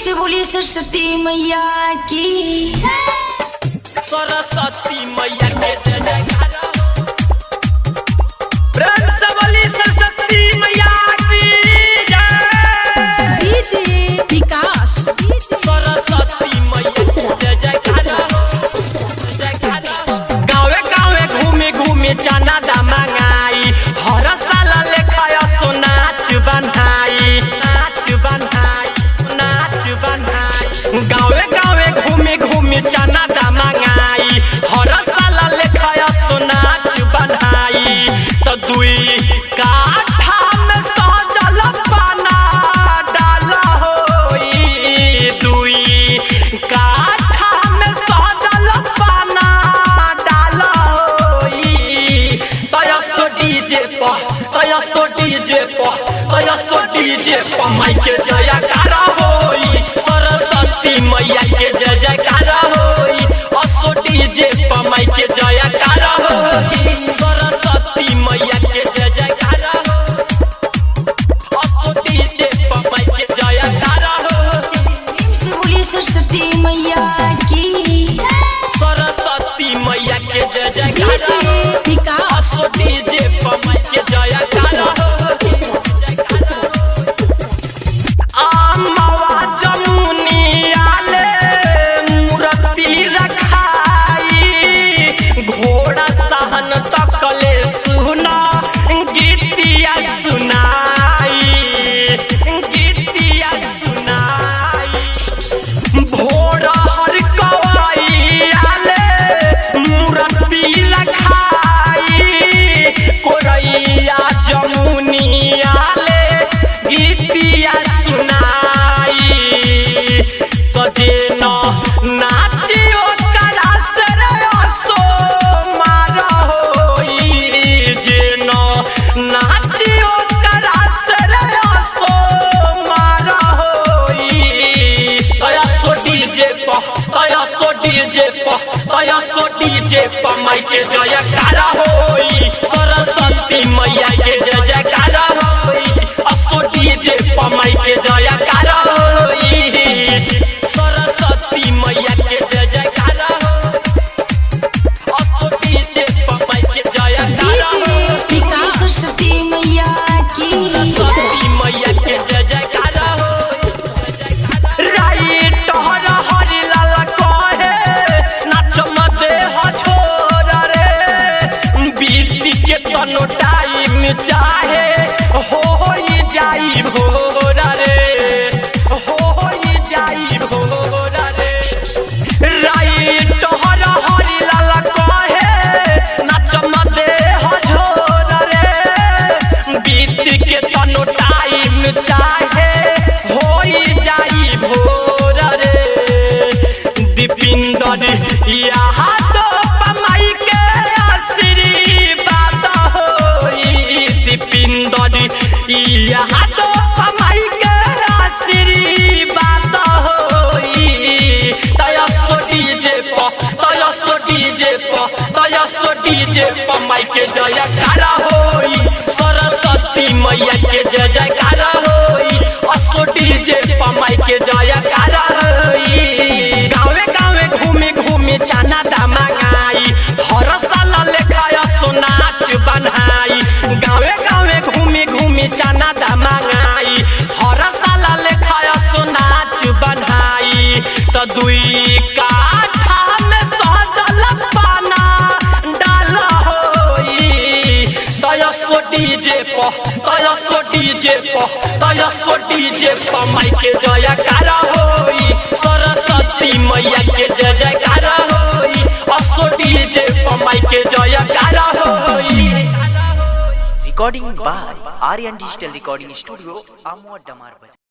से बोलिए सरस्वती मैया की। सरस्वती मैया के जयकारा हो। प्रेम से बोलिए सरस्वती मैया की जय। डीजे विकास सरस्वती मैया के जयकारा हो। गाँवे गाँवे घूमे घूमे चना दमांगाई, हर साल लेखाया सो नाच बन्हाई, नाच बन्हाई, नाच बन्हाई। गाँवे गाँवे घूमे घूमे चना दमांगाई, हर साल लेखाया सो नाच बन्हाई। तो दुई काठा में सजल पाना डाल होई, दुई काठा में सजल पाना डाल होई। तयसो डीजे प तयसो डीजे प तयसो डीजे प माई के जयकारा होई। सरस्वती मैया के जय जयकारा होई। असो डीजे प माई के जयकारा होई। सरस्वती मैया के जय जयकारा होई। असो डीजे प माई के जयकारा होई। प्रेम से बोलिए सरस्वती मैया की। सरस्वती मैया के जय जयकारा डीजे विकास असो डीजे प माई के जयकारा होई। आमवा जमुनिया ले मूर्ति रखाई, घोड़ा सहन तकले सुना गीतिया सुनाई, गीतिया सुनाई। भोर हर कवैया ले मूर्ति रखाई, कोरैया जमुनिया ले गीतिया सुनाई। तो जेना नाचियो करा से असो मार होई, जेना नाचियो करा से असो मार होई। तयसो डीजे प तयसो डीजे प तयसो डीजे प माई के जयकारा होई। सरस्वती मैया के जय जयकारा होई। असो डीजे प माई के जयकारा होई। सरस्वती मैया के जय जयकारा होई। असो डीजे प माई के जयकारा होई। विकास सरस्वती मैया की। सरस्वती मैया के जय जयकारा होई। राइट हर हरि लाल कहे नाच मत ह छोरा रे, बीती के तनो टाइम चाहे होई जाई भोरा रे, होई जाई भोरा रे। राइट हर हरि लाल कहे नाच मत ह छोरा रे, बीती के तनो टाइम चाहे होई जाई भोरा रे। दीपिंदर यहाँ तो पमाई के आशीर्वाद होई, दीपिंदर यहाँ तो पमाई के आशीर्वाद होई। तयसो डीजे प तयसो डीजे प तयसो डीजे प माई के जयकारा होई। सरस्वती मैया के जय जयकारा होई। असो डीजे प माई के जयकारा होई। गाँवे गाँवे घूमे घूमे चना दमांगाई, हर साल लेखाया सो नाच बन्हाई। गाँवे गाँवे घूमे घूमे चना दमांगाई, हर साल लेखाया सो नाच बन्हाई। तो दुई काठा में सजल पाना डाल होई। तयसो डीजे प तयसो डीजे प तयसो डीजे प माई के जयकारा होई। सरस्वती मैया के जय जयकारा होई। असो डीजे प माई के जयकारा होई। Recording by Aryan Digital Recording Studio, Amwa Damar Bazaar।